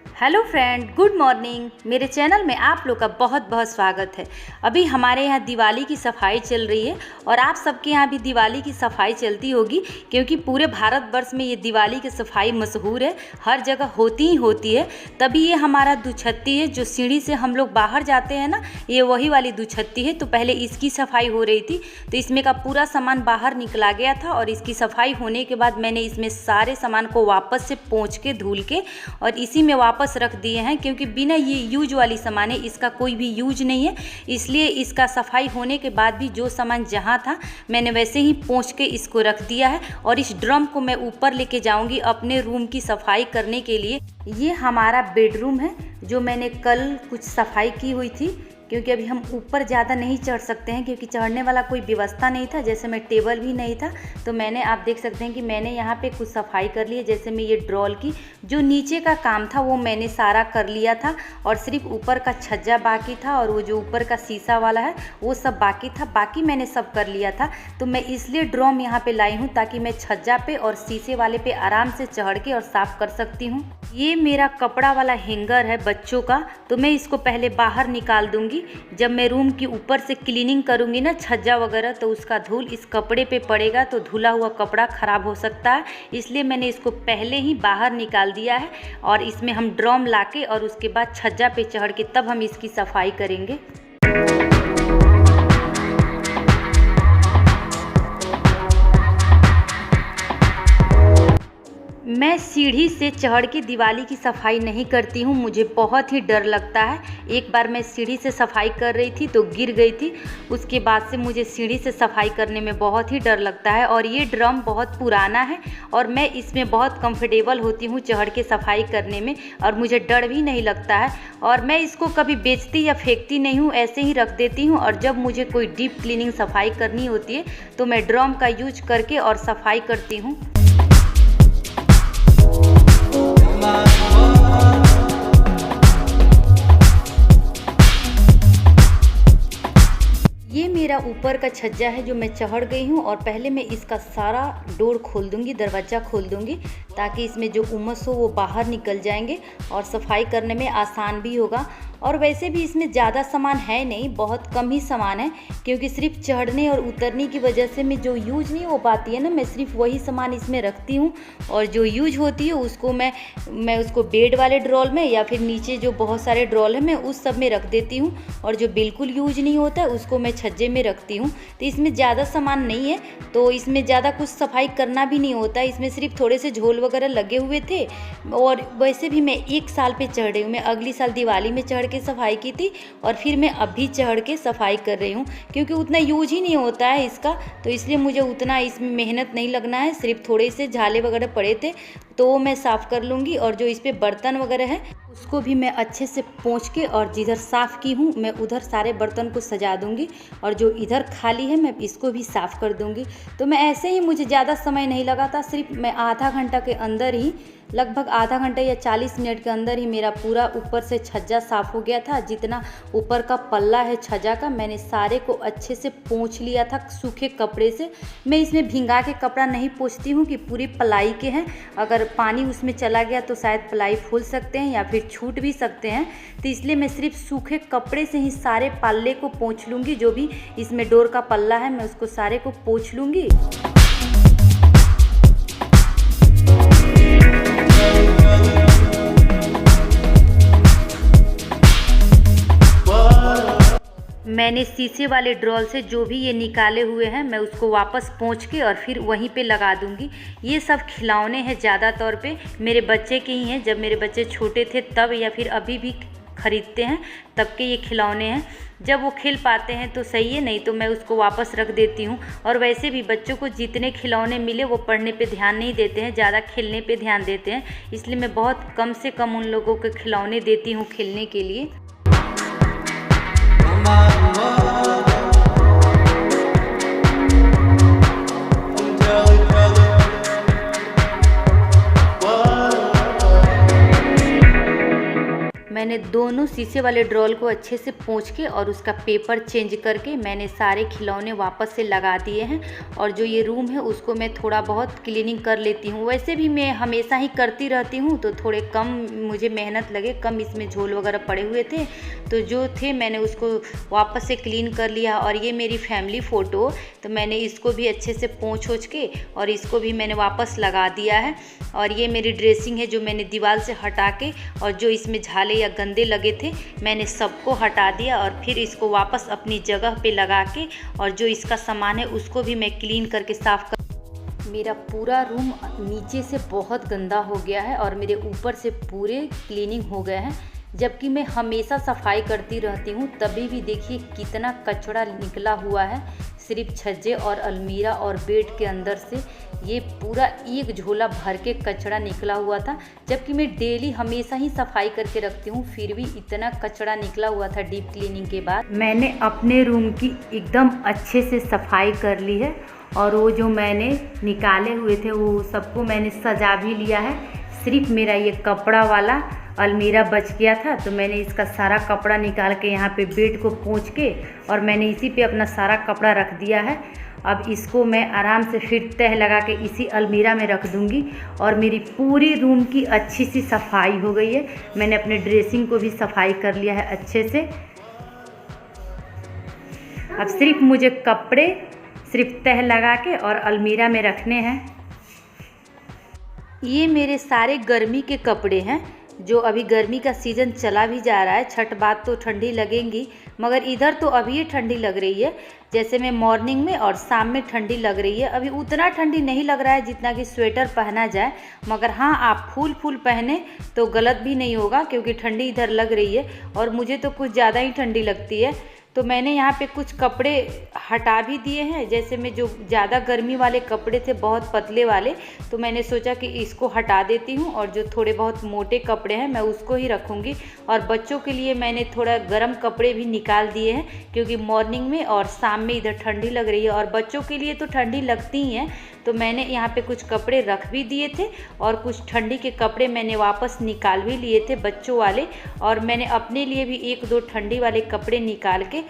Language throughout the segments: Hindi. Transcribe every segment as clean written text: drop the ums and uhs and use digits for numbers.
Hello friend, good morning. मेरे चैनल में आप लोग का बहुत बहुत स्वागत है। अभी हमारे यहाँ दिवाली की सफाई चल रही है और आप सबके यहाँ भी दिवाली की सफाई चलती होगी, क्योंकि पूरे भारतवर्ष में ये दिवाली की सफाई मशहूर है, हर जगह होती ही होती है। तभी ये हमारा दुछत्ती है, जो सीढ़ी से हम लोग बाहर जाते हैं ना, ये वही वाली दुछत्ती है। तो पहले इसकी सफाई हो रही थी, तो इसमें का पूरा सामान बाहर निकला गया था और इसकी सफाई होने के बाद मैंने इसमें सारे सामान को वापस से पोंछ के धुल के और इसी में वापस रख दिए हैं, क्योंकि बिना ये यूज वाली सामान है, इसका कोई भी यूज नहीं है। इसलिए इसका सफाई होने के बाद भी जो सामान जहाँ था मैंने वैसे ही पोंछ के इसको रख दिया है। और इस ड्रम को मैं ऊपर लेके जाऊंगी अपने रूम की सफाई करने के लिए। ये हमारा बेडरूम है, जो मैंने कल कुछ सफाई की हुई थी, क्योंकि अभी हम ऊपर ज़्यादा नहीं चढ़ सकते हैं, क्योंकि चढ़ने वाला कोई व्यवस्था नहीं था, जैसे मैं टेबल भी नहीं था। तो मैंने, आप देख सकते हैं कि मैंने यहाँ पे कुछ सफाई कर ली है। जैसे मैं ये ड्रॉल की जो नीचे का काम था वो मैंने सारा कर लिया था, और सिर्फ ऊपर का छज्जा बाकी था, और वो जो ऊपर का शीशा वाला है वो सब बाकी था। बाकी मैंने सब कर लिया था। तो मैं इसलिए ड्रम यहाँ पे लाई हूँ, ताकि मैं छज्जा पे और शीशे वाले पे आराम से चढ़ के और साफ़ कर सकती हूँ। ये मेरा कपड़ा वाला हैंगर है बच्चों का, तो मैं इसको पहले बाहर निकाल दूंगी। जब मैं रूम की ऊपर से क्लीनिंग करूंगी ना, छज्जा वगैरह, तो उसका धूल इस कपड़े पे पड़ेगा, तो धुला हुआ कपड़ा ख़राब हो सकता है। इसलिए मैंने इसको पहले ही बाहर निकाल दिया है, और इसमें हम ड्रम लाके और उसके बाद छज्जा पे चढ़ के तब हम इसकी सफाई करेंगे। मैं सीढ़ी से चढ़ के दिवाली की सफाई नहीं करती हूँ, मुझे बहुत ही डर लगता है। एक बार मैं सीढ़ी से सफाई कर रही थी तो गिर गई थी, उसके बाद से मुझे सीढ़ी से सफाई करने में बहुत ही डर लगता है। और ये ड्रम बहुत पुराना है और मैं इसमें बहुत कंफर्टेबल होती हूँ चढ़ के सफाई करने में, और मुझे डर भी नहीं लगता है। और मैं इसको कभी बेचती या फेंकती नहीं हूँ, ऐसे ही रख देती हूँ। और जब मुझे कोई डीप क्लीनिंग सफाई करनी होती है तो मैं ड्रम का यूज करके और सफाई करती हूँ। ये मेरा ऊपर का छज्जा है जो मैं चढ़ गई हूँ, और पहले मैं इसका सारा डोर खोल दूँगी, दरवाज़ा खोल दूँगी, ताकि इसमें जो उमस हो वो बाहर निकल जाएंगे और सफाई करने में आसान भी होगा। और वैसे भी इसमें ज़्यादा सामान है नहीं, बहुत कम ही सामान है, क्योंकि सिर्फ चढ़ने और उतरने की वजह से मैं जो यूज नहीं हो पाती है ना, मैं सिर्फ वही सामान इसमें रखती हूँ। और जो यूज होती है उसको मैं उसको बेड वाले ड्रॉल में, या फिर नीचे जो बहुत सारे ड्रॉल है मैं उस सब में रख देती हूँ, और जो बिल्कुल यूज नहीं होता है उसको मैं छज्जे में रखती हूँ। तो इसमें ज़्यादा सामान नहीं है, तो इसमें ज़्यादा कुछ सफाई करना भी नहीं होता है। इसमें सिर्फ थोड़े से झोल वगैरह लगे हुए थे, और वैसे भी मैं 1 साल पे चढ़ रही हूँ। मैं अगली साल दिवाली में चढ़ के सफाई की थी, और फिर मैं अभी चढ़ के सफाई कर रही हूँ, क्योंकि उतना यूज ही नहीं होता है इसका, तो इसलिए मुझे उतना इसमें मेहनत नहीं लगना है। सिर्फ थोड़े से झाले वगैरह पड़े थे तो वो मैं साफ़ कर लूँगी, और जो इस पे बर्तन वगैरह है उसको भी मैं अच्छे से पोंछ के, और जिधर साफ़ की हूँ मैं उधर सारे बर्तन को सजा दूँगी, और जो इधर खाली है मैं इसको भी साफ़ कर दूँगी। तो मैं ऐसे ही, मुझे ज़्यादा समय नहीं लगा था, सिर्फ मैं आधा घंटा के अंदर ही, लगभग आधा घंटा या 40 मिनट के अंदर ही मेरा पूरा ऊपर से छज्जा साफ़ हो गया था। जितना ऊपर का पल्ला है छज्जा का, मैंने सारे को अच्छे से पोंछ लिया था सूखे कपड़े से। मैं इसमें भिंगा के कपड़ा नहीं पोंछती हूँ कि पूरी पलाई के हैं, अगर पानी उसमें चला गया तो शायद पलाई फूल सकते हैं या फिर छूट भी सकते हैं। तो इसलिए मैं सिर्फ सूखे कपड़े से ही सारे पल्ले को पोंछ लूँगी। जो भी इसमें डोर का पल्ला है मैं उसको सारे को पोंछ लूँगी। मैंने शीशे वाले ड्रॉल से जो भी ये निकाले हुए हैं मैं उसको वापस पोंछ के और फिर वहीं पे लगा दूंगी। ये सब खिलौने हैं, ज़्यादा तौर पे मेरे बच्चे के ही हैं। जब मेरे बच्चे छोटे थे तब, या फिर अभी भी ख़रीदते हैं तब के ये खिलौने हैं। जब वो खेल पाते हैं तो सही है, नहीं तो मैं उसको वापस रख देती हूँ। और वैसे भी बच्चों को जितने खिलौने मिले वो पढ़ने पे ध्यान नहीं देते हैं, ज़्यादा खेलने पे ध्यान देते हैं। इसलिए मैं बहुत कम से कम उन लोगों को खिलौने देती हूँ खेलने के लिए। मैंने दोनों शीशे वाले ड्रॉल को अच्छे से पोंछ के और उसका पेपर चेंज करके मैंने सारे खिलौने वापस से लगा दिए हैं। और जो ये रूम है उसको मैं थोड़ा बहुत क्लीनिंग कर लेती हूँ। वैसे भी मैं हमेशा ही करती रहती हूँ, तो थोड़े कम मुझे मेहनत लगे, कम इसमें झोल वगैरह पड़े हुए थे तो जो थे मैंने उसको वापस से क्लीन कर लिया। और ये मेरी फैमिली फ़ोटो, तो मैंने इसको भी अच्छे से पोंछ ओछ के और इसको भी मैंने वापस लगा दिया है। और ये मेरी ड्रेसिंग है जो मैंने दीवार से हटा के, और जो इसमें झाले या गंदे लगे थे मैंने सबको हटा दिया और फिर इसको वापस अपनी जगह पे लगा के, और जो इसका सामान है उसको भी मैं क्लीन करके साफ़ कर। मेरा पूरा रूम नीचे से बहुत गंदा हो गया है और मेरे ऊपर से पूरे क्लीनिंग हो गए हैं। जबकि मैं हमेशा सफाई करती रहती हूँ, तभी भी देखिए कितना कचरा निकला हुआ है। सिर्फ छज्जे और अलमीरा और बेड के अंदर से ये पूरा एक झोला भर के कचरा निकला हुआ था। जबकि मैं डेली हमेशा ही सफाई करके रखती हूँ, फिर भी इतना कचरा निकला हुआ था डीप क्लीनिंग के बाद। मैंने अपने रूम की एकदम अच्छे से सफाई कर ली है और वो जो मैंने निकाले हुए थे वो सबको मैंने सजा भी लिया है। सिर्फ मेरा ये कपड़ा वाला अलमीरा बच गया था, तो मैंने इसका सारा कपड़ा निकाल के यहाँ पे बेड को पोंछ के और मैंने इसी पे अपना सारा कपड़ा रख दिया है। अब इसको मैं आराम से फिर तह लगा के इसी अलमीरा में रख दूँगी। और मेरी पूरी रूम की अच्छी सी सफाई हो गई है। मैंने अपने ड्रेसिंग को भी सफाई कर लिया है अच्छे से। अब सिर्फ मुझे कपड़े सिर्फ तह लगा के और अलमीरा में रखने हैं। ये मेरे सारे गर्मी के कपड़े हैं, जो अभी गर्मी का सीज़न चला भी जा रहा है। छठ बाद तो ठंडी लगेंगी, मगर इधर तो अभी ये ठंडी लग रही है। जैसे मैं मॉर्निंग में और शाम में ठंडी लग रही है। अभी उतना ठंडी नहीं लग रहा है जितना कि स्वेटर पहना जाए, मगर हाँ आप फुल पहने तो गलत भी नहीं होगा, क्योंकि ठंडी इधर लग रही है और मुझे तो कुछ ज़्यादा ही ठंडी लगती है। तो मैंने यहाँ पे कुछ कपड़े हटा भी दिए हैं। जैसे में जो ज़्यादा गर्मी वाले कपड़े थे बहुत पतले वाले, तो मैंने सोचा कि इसको हटा देती हूँ और जो थोड़े बहुत मोटे कपड़े हैं मैं उसको ही रखूँगी। और बच्चों के लिए मैंने थोड़ा गर्म कपड़े भी निकाल दिए हैं, क्योंकि मॉर्निंग में और शाम में इधर ठंडी लग रही है और बच्चों के लिए तो ठंडी लगती ही है। तो मैंने यहाँ पे कुछ कपड़े रख भी दिए थे और कुछ ठंडी के कपड़े मैंने वापस निकाल भी लिए थे बच्चों वाले। और मैंने अपने लिए भी एक दो ठंडी वाले कपड़े निकाल के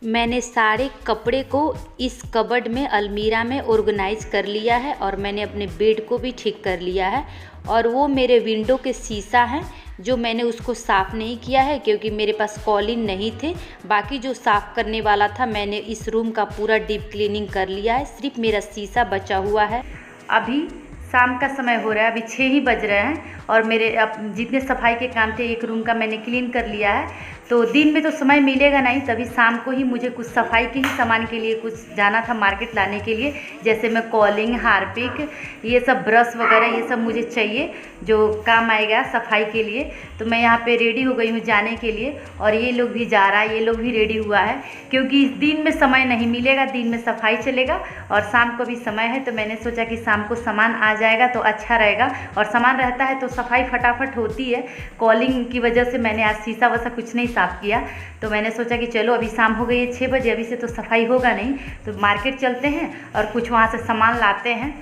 मैंने सारे कपड़े को इस कबर्ड में अलमीरा में ऑर्गेनाइज कर लिया है। और मैंने अपने बेड को भी ठीक कर लिया है। और वो मेरे विंडो के शीशा हैं जो मैंने उसको साफ़ नहीं किया है, क्योंकि मेरे पास कॉलिन नहीं थे। बाकी जो साफ़ करने वाला था मैंने इस रूम का पूरा डीप क्लीनिंग कर लिया है। सिर्फ मेरा शीशा बचा हुआ है। अभी शाम का समय हो रहा है, अभी 6 ही बज रहे हैं और मेरे अब जितने सफाई के काम थे एक रूम का मैंने क्लीन कर लिया है। तो दिन में तो समय मिलेगा नहीं, तभी शाम को ही मुझे कुछ सफाई के ही सामान के लिए कुछ जाना था मार्केट लाने के लिए। जैसे मैं कॉलिंग, हार्पिक, ये सब ब्रश वगैरह ये सब मुझे चाहिए जो काम आएगा सफाई के लिए। तो मैं यहाँ पे रेडी हो गई हूँ जाने के लिए और ये लोग भी जा रहा है, ये लोग भी रेडी हुआ है, क्योंकि इस दिन में समय नहीं मिलेगा। दिन में सफाई चलेगा और शाम को भी समय है, तो मैंने सोचा कि शाम को सामान आ जाएगा तो अच्छा रहेगा। और सामान रहता है तो सफाई फटाफट होती है। कॉलिंग की वजह से मैंने आज शीशा वसा कुछ नहीं साफ़ किया, तो मैंने सोचा कि चलो अभी शाम हो गई है 6 बजे, अभी से तो सफाई होगा नहीं, तो मार्केट चलते हैं और कुछ वहाँ से सामान लाते हैं।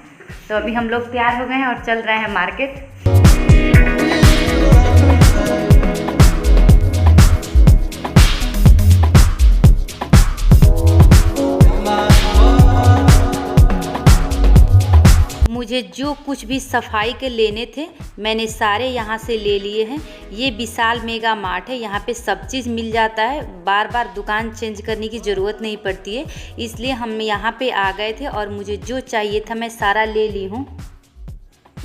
तो अभी हम लोग तैयार हो गए हैं और चल रहे हैं मार्केट। मुझे जो कुछ भी सफाई के लेने थे मैंने सारे यहाँ से ले लिए हैं। ये विशाल मेगा मार्ट है, यहाँ पे सब चीज़ मिल जाता है, बार बार दुकान चेंज करने की ज़रूरत नहीं पड़ती है। इसलिए हम यहाँ पे आ गए थे और मुझे जो चाहिए था मैं सारा ले ली हूँ।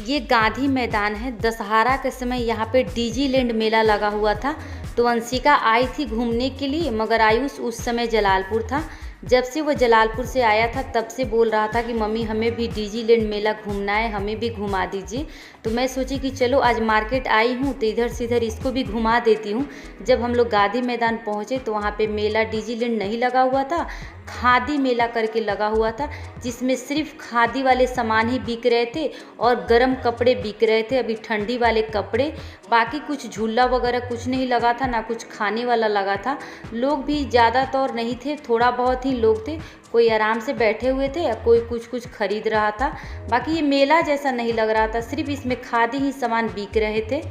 ये गांधी मैदान है। दशहरा के समय यहाँ पे डिजीलैंड मेला लगा हुआ था, तो वंशिका आई थी घूमने के लिए, मगर आयुष उस समय जलालपुर था। जब से वो जलालपुर से आया था तब से बोल रहा था कि मम्मी हमें भी डिजीलैंड मेला घूमना है, हमें भी घुमा दीजिए। तो मैं सोची कि चलो आज मार्केट आई हूँ तो इधर से इधर इसको भी घुमा देती हूँ। जब हम लोग गांधी मैदान पहुँचे तो वहाँ पे मेला डिजीलैंड नहीं लगा हुआ था, खादी मेला करके लगा हुआ था, जिसमें सिर्फ खादी वाले सामान ही बिक रहे थे और गर्म कपड़े बिक रहे थे, अभी ठंडी वाले कपड़े। बाकी कुछ झूला वगैरह कुछ नहीं लगा था, ना कुछ खाने वाला लगा था। लोग भी ज़्यादातर नहीं थे, थोड़ा बहुत ही लोग थे। कोई आराम से बैठे हुए थे या कोई कुछ खरीद रहा था। बाकी ये मेला जैसा नहीं लग रहा था, सिर्फ इसमें खादी ही सामान बिक रहे थे।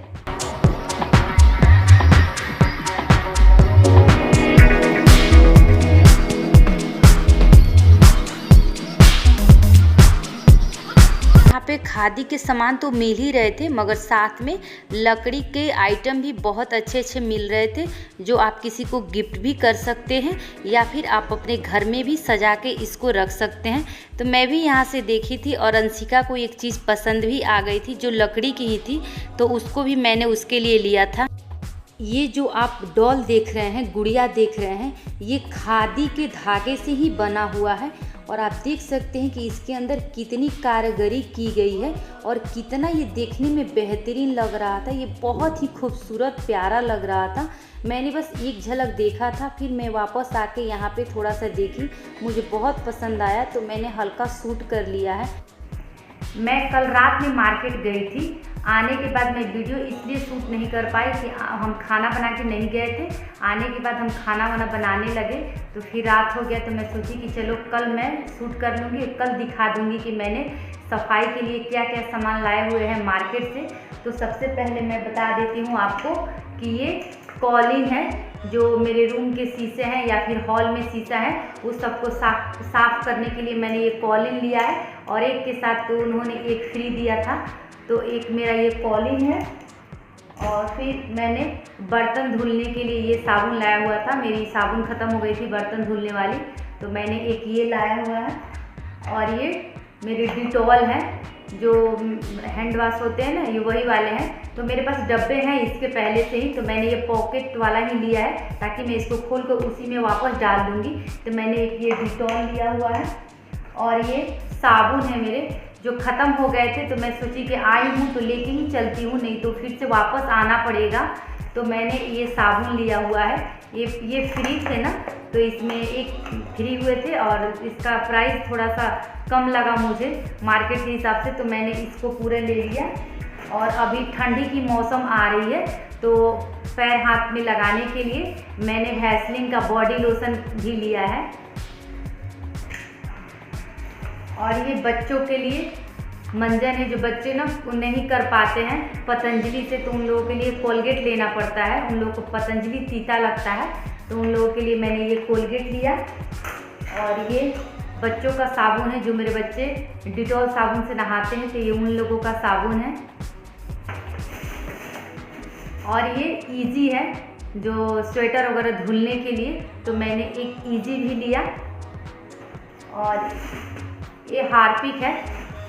पे खादी के सामान तो मिल ही रहे थे, मगर साथ में लकड़ी के आइटम भी बहुत अच्छे अच्छे मिल रहे थे, जो आप किसी को गिफ्ट भी कर सकते हैं या फिर आप अपने घर में भी सजा के इसको रख सकते हैं। तो मैं भी यहाँ से देखी थी और अंशिका को एक चीज़ पसंद भी आ गई थी जो लकड़ी की ही थी, तो उसको भी मैंने उसके लिए लिया था। ये जो आप डॉल देख रहे हैं, गुड़िया देख रहे हैं, ये खादी के धागे से ही बना हुआ है और आप देख सकते हैं कि इसके अंदर कितनी कारीगरी की गई है और कितना ये देखने में बेहतरीन लग रहा था। ये बहुत ही खूबसूरत प्यारा लग रहा था। मैंने बस एक झलक देखा था, फिर मैं वापस आके यहाँ पे थोड़ा सा देखी, मुझे बहुत पसंद आया तो मैंने हल्का शूट कर लिया है। मैं कल रात में मार्केट गई थी, आने के बाद मैं वीडियो इसलिए शूट नहीं कर पाई कि हम खाना बना के नहीं गए थे। आने के बाद हम खाना वाना बनाने लगे तो फिर रात हो गया, तो मैं सोची कि चलो कल मैं शूट कर लूँगी, कल दिखा दूँगी कि मैंने सफाई के लिए क्या क्या सामान लाए हुए हैं मार्केट से। तो सबसे पहले मैं बता देती हूँ आपको कि ये कॉलिन है, जो मेरे रूम के शीशे हैं या फिर हॉल में शीशा है उस सबको साफ करने के लिए मैंने ये कॉलिन लिया है। और एक के साथ तो उन्होंने एक फ्री दिया था, तो एक मेरा ये कॉलिन है। और फिर मैंने बर्तन धुलने के लिए ये साबुन लाया हुआ था, मेरी साबुन ख़त्म हो गई थी बर्तन धुलने वाली, तो मैंने एक ये लाया हुआ है। और ये मेरे डिटॉल हैं जो हैंड वॉश होते हैं ना, ये वही वाले हैं। तो मेरे पास डब्बे हैं इसके पहले से ही, तो मैंने ये पॉकेट वाला ही लिया है ताकि मैं इसको खोल कर उसी में वापस डाल दूँगी। तो मैंने एक ये डिटॉल लिया हुआ है और ये साबुन है मेरे जो ख़त्म हो गए थे, तो मैं सोची कि आई हूँ तो लेके ही चलती हूँ, नहीं तो फिर से वापस आना पड़ेगा। तो मैंने ये साबुन लिया हुआ है, ये फ्री थे ना, तो इसमें एक फ्री हुए थे और इसका प्राइस थोड़ा सा कम लगा मुझे मार्केट के हिसाब से, तो मैंने इसको पूरा ले लिया। और अभी ठंडी की मौसम आ रही है तो पैर हाथ में लगाने के लिए मैंने वैसलीन का बॉडी लोशन भी लिया है। और ये बच्चों के लिए मंजन है, जो बच्चे ना नहीं कर पाते हैं पतंजलि से, तो उन लोगों के लिए कोलगेट लेना पड़ता है, उन लोगों को पतंजलि तीता लगता है, तो उन लोगों के लिए मैंने ये कोलगेट लिया। और ये बच्चों का साबुन है, जो मेरे बच्चे डिटॉल साबुन से नहाते हैं, तो ये उन लोगों का साबुन है। और ये इजी है जो स्वेटर वगैरह धुलने के लिए, तो मैंने एक इजी भी लिया। और ये हार्पिक है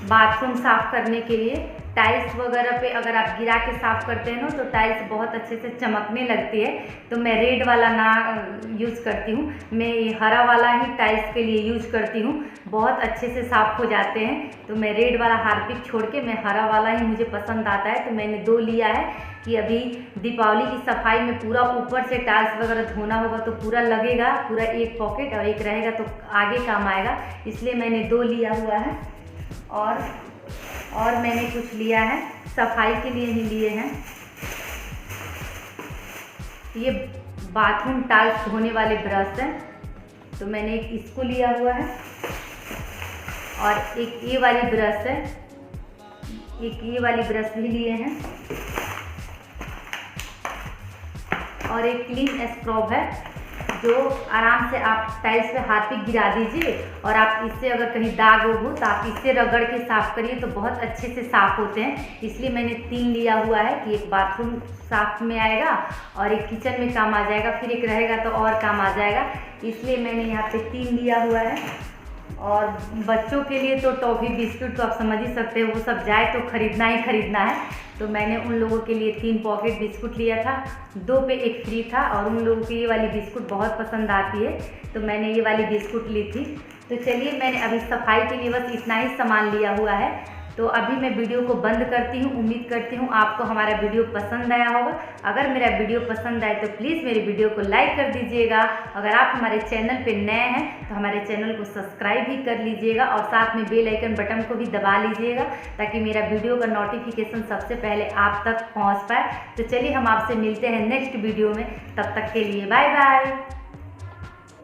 बाथरूम साफ़ करने के लिए, टाइल्स वगैरह पे अगर आप गिरा के साफ़ करते हैं ना तो टाइल्स बहुत अच्छे से चमकने लगती है। तो मैं रेड वाला ना यूज़ करती हूँ, मैं ये हरा वाला ही टाइल्स के लिए यूज़ करती हूँ, बहुत अच्छे से साफ़ हो जाते हैं। तो मैं रेड वाला हार्पिक छोड़ के मैं हरा वाला ही मुझे पसंद आता है, तो मैंने 2 लिया है कि अभी दीपावली की सफाई में पूरा ऊपर से टाइल्स वगैरह धोना होगा तो पूरा लगेगा, पूरा एक पॉकेट और एक रहेगा तो आगे काम आएगा, इसलिए मैंने 2 लिया हुआ है। और मैंने कुछ लिया है सफाई के लिए ही लिए हैं, ये बाथरूम टाइल्स धोने वाले ब्रश हैं, तो मैंने एक इसको लिया हुआ है। और एक ये वाली ब्रश है, एक ये वाली ब्रश भी लिए हैं। और एक क्लीन स्क्रब है, जो आराम से आप टाइल्स पे हाथ पे गिरा दीजिए और आप इससे अगर कहीं दाग हो तो आप इससे रगड़ के साफ़ करिए तो बहुत अच्छे से साफ़ होते हैं। इसलिए मैंने 3 लिया हुआ है कि एक बाथरूम साफ में आएगा और एक किचन में काम आ जाएगा, फिर एक रहेगा तो और काम आ जाएगा, इसलिए मैंने यहाँ पे 3 लिया हुआ है। और बच्चों के लिए तो टॉफ़ी बिस्कुट तो आप समझ ही सकते हो, वो सब जाए तो ख़रीदना ही ख़रीदना है, तो मैंने उन लोगों के लिए 3 पॉकेट बिस्कुट लिया था, 2 पे 1 फ्री था। और उन लोगों को ये वाली बिस्कुट बहुत पसंद आती है, तो मैंने ये वाली बिस्कुट ली थी। तो चलिए मैंने अभी सफाई के लिए बस इतना ही सामान लिया हुआ है, तो अभी मैं वीडियो को बंद करती हूँ। उम्मीद करती हूँ आपको हमारा वीडियो पसंद आया होगा। अगर मेरा वीडियो पसंद आए तो प्लीज़ मेरे वीडियो को लाइक कर दीजिएगा। अगर आप हमारे चैनल पे नए हैं तो हमारे चैनल को सब्सक्राइब भी कर लीजिएगा और साथ में बेल आइकन बटन को भी दबा लीजिएगा, ताकि मेरा वीडियो का नोटिफिकेशन सबसे पहले आप तक पहुँच पाए। तो चलिए हम आपसे मिलते हैं नेक्स्ट वीडियो में, तब तक के लिए बाय बाय।